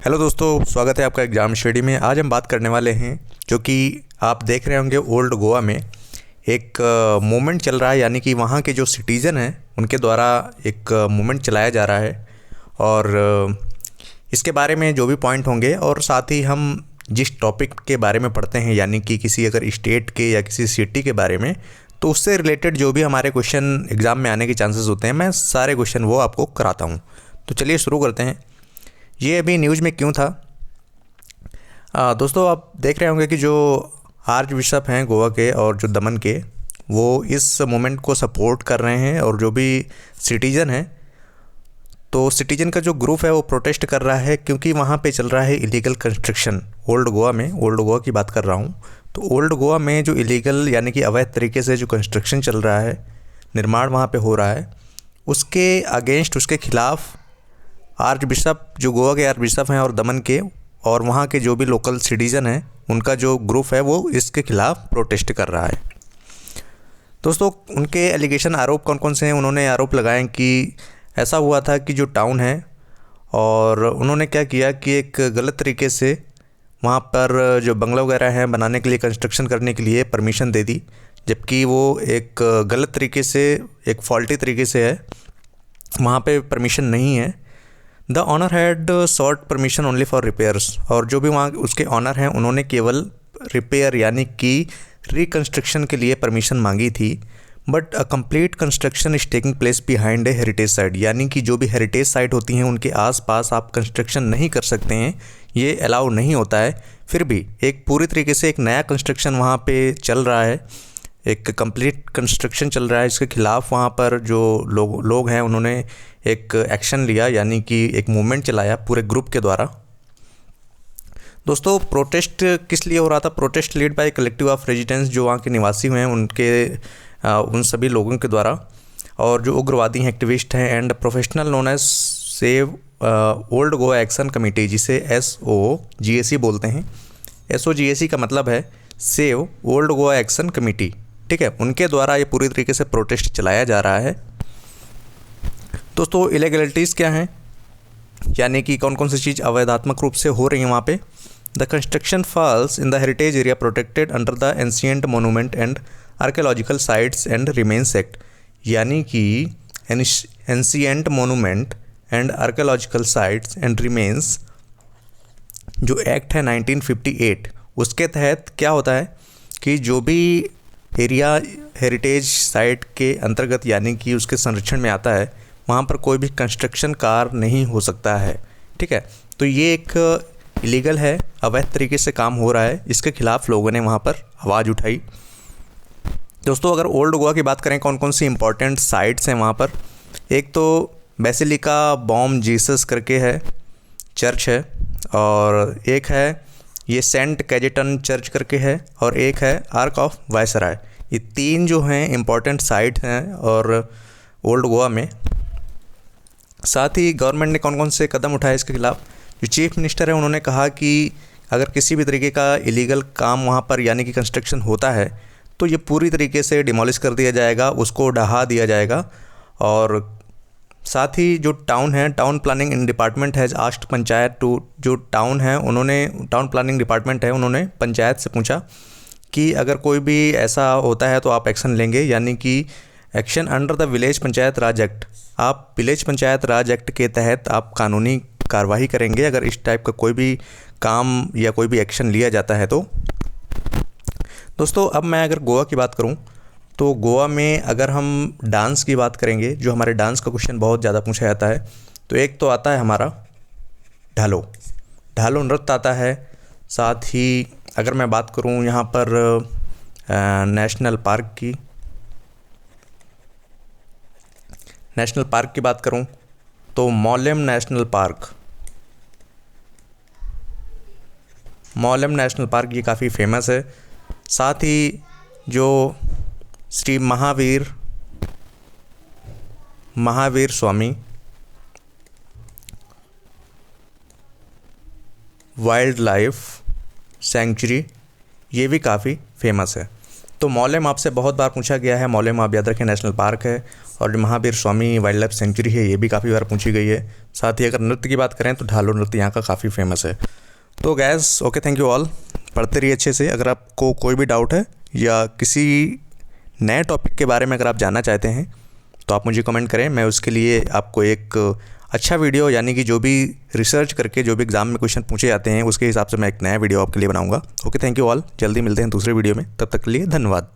Hello दोस्तों, स्वागत है आपका एग्ज़ाम स्टडी में। आज हम बात करने वाले हैं जो कि आप देख रहे होंगे ओल्ड गोवा में एक मूवमेंट चल रहा है, यानी कि वहाँ के जो सिटीज़न हैं उनके द्वारा एक मूवमेंट चलाया जा रहा है। और इसके बारे में जो भी पॉइंट होंगे और साथ ही हम जिस टॉपिक के बारे में पढ़ते हैं, यानी कि किसी अगर स्टेट के या किसी सिटी के बारे में, तो उससे रिलेटेड जो भी हमारे क्वेश्चन एग्ज़ाम में आने के चांसेस होते हैं, मैं सारे क्वेश्चन वो आपको कराता हूँ। तो चलिए शुरू करते हैं। ये अभी न्यूज़ में क्यों था? दोस्तों, आप देख रहे होंगे कि जो आर्च बिशप हैं गोवा के और जो दमन के, वो इस मूवमेंट को सपोर्ट कर रहे हैं। और जो भी सिटीज़न हैं, तो सिटीज़न का जो ग्रुप है वो प्रोटेस्ट कर रहा है क्योंकि वहाँ पे चल रहा है इलीगल कंस्ट्रक्शन। ओल्ड गोवा में, ओल्ड गोवा की बात कर रहा हूँ, तो ओल्ड गोवा में जो इलीगल यानी कि अवैध तरीके से जो कंस्ट्रक्शन चल रहा है, निर्माण वहाँ पे हो रहा है, उसके अगेंस्ट, उसके खिलाफ़ आर्च बिशप, जो गोवा के आर्च बिशप हैं और दमन के, और वहाँ के जो भी लोकल सिटीज़न हैं, उनका जो ग्रुप है वो इसके खिलाफ़ प्रोटेस्ट कर रहा है। दोस्तों, उनके एलिगेशन, आरोप कौन कौन से हैं? उन्होंने आरोप लगाए कि ऐसा हुआ था कि जो टाउन है, और उन्होंने क्या किया कि एक गलत तरीके से वहाँ पर जो बंगला वगैरह हैं बनाने के लिए, कंस्ट्रक्शन करने के लिए परमिशन दे दी, जबकि वो एक गलत तरीके से, एक फॉल्टी तरीके से है, वहाँ पे परमिशन नहीं है। The owner had sought permission only for repairs, और जो भी वहाँ उसके ऑनर हैं उन्होंने केवल रिपेयर यानी कि रिकन्स्ट्रक्शन के लिए परमिशन मांगी थी। But a complete construction is taking place behind a heritage site, यानी कि जो भी हेरिटेज साइट होती हैं उनके आसपास आप कंस्ट्रक्शन नहीं कर सकते हैं, ये अलाउ नहीं होता है। फिर भी एक पूरी तरीके से एक नया कंस्ट्रक्शन वहाँ पे चल रहा है, एक कंप्लीट कंस्ट्रक्शन चल रहा है। इसके खिलाफ़ वहाँ पर जो लोग हैं उन्होंने एक एक्शन लिया, यानी कि एक मूवमेंट चलाया पूरे ग्रुप के द्वारा। दोस्तों, प्रोटेस्ट किस लिए हो रहा था? Protest lead by collective of residents, जो वहाँ के निवासी हुए हैं उनके उन सभी लोगों के द्वारा, और जो उग्रवादी हैं, एक्टिविस्ट हैं and professional known as save old Goa action committee, जिसे SOGAC बोलते हैं। SOGAC का मतलब है save old Goa action committee, ठीक है, उनके द्वारा ये पूरी तरीके से प्रोटेस्ट चलाया जा रहा है। दोस्तों, इलीगलिटीज़ क्या हैं, यानी कि कौन कौन सी चीज़ अवैधात्मक रूप से हो रही है वहाँ पे? The construction falls in the heritage area protected under the ancient monument and archaeological sites and remains act, यानी कि ancient monument and archaeological sites and remains जो एक्ट है 1958, उसके तहत क्या होता है कि जो भी एरिया हेरिटेज साइट के अंतर्गत यानी कि उसके संरक्षण में आता है, वहाँ पर कोई भी कंस्ट्रक्शन कार्य नहीं हो सकता है, ठीक है। तो ये एक इलीगल है, अवैध तरीके से काम हो रहा है, इसके खिलाफ़ लोगों ने वहाँ पर आवाज़ उठाई। दोस्तों, अगर ओल्ड गोवा की बात करें, कौन कौन सी इंपॉर्टेंट साइट्स हैं वहाँ पर? एक तो बेसिलिका बॉम जीसस करके है, चर्च है, और एक है ये सेंट कैजेटन चर्च करके है, और एक है आर्क ऑफ वायसराय। ये तीन जो हैं इम्पॉर्टेंट साइट हैं और ओल्ड गोवा में। साथ ही गवर्नमेंट ने कौन कौन से कदम उठाए इसके खिलाफ़? जो चीफ मिनिस्टर है उन्होंने कहा कि अगर किसी भी तरीके का इलीगल काम वहाँ पर यानी कि कंस्ट्रक्शन होता है, तो ये पूरी तरीके से डिमोलिश कर दिया जाएगा, उसको ढहा दिया जाएगा। और साथ ही जो टाउन है, town planning in department has asked panchayat to, जो टाउन है उन्होंने, टाउन प्लानिंग डिपार्टमेंट है, उन्होंने पंचायत से पूछा कि अगर कोई भी ऐसा होता है तो आप एक्शन लेंगे, यानी कि action under the village panchayat Raj act, आप विलेज पंचायत राज एक्ट के तहत आप कानूनी कार्रवाई करेंगे अगर इस टाइप का कोई भी काम या कोई भी एक्शन लिया जाता है तो। दोस्तों, अब मैं अगर गोवा की बात करूं, तो गोवा में अगर हम डांस की बात करेंगे, जो हमारे डांस का क्वेश्चन बहुत ज़्यादा पूछा जाता है, तो एक तो आता है हमारा ढालो, ढालो नृत्य आता है। साथ ही अगर मैं बात करूं यहाँ पर नेशनल पार्क की, नेशनल पार्क की बात करूं तो मौलेम नेशनल पार्क, मौलेम नेशनल पार्क ये काफ़ी फेमस है। साथ ही जो Shri Mahavir Swami wild life sanctuary, ये भी काफ़ी फेमस है। तो मौलेम आपसे बहुत बार पूछा गया है, मौलेम आप याद रखें नेशनल पार्क है, और जो Mahavir Swami wild life sanctuary है ये भी काफ़ी बार पूछी गई है। साथ ही अगर नृत्य की बात करें तो ढालो नृत्य यहाँ का काफ़ी फेमस है। तो gas okay, thank you all, पढ़ते रहिए अच्छे से। अगर आपको कोई भी डाउट है या किसी नए टॉपिक के बारे में अगर आप जानना चाहते हैं तो आप मुझे कमेंट करें, मैं उसके लिए आपको एक अच्छा वीडियो, यानी कि जो भी रिसर्च करके जो भी एग्ज़ाम में क्वेश्चन पूछे जाते हैं उसके हिसाब से मैं एक नया वीडियो आपके लिए बनाऊंगा। ओके, थैंक यू ऑल, जल्दी मिलते हैं दूसरे वीडियो में, तब तक के लिए धन्यवाद।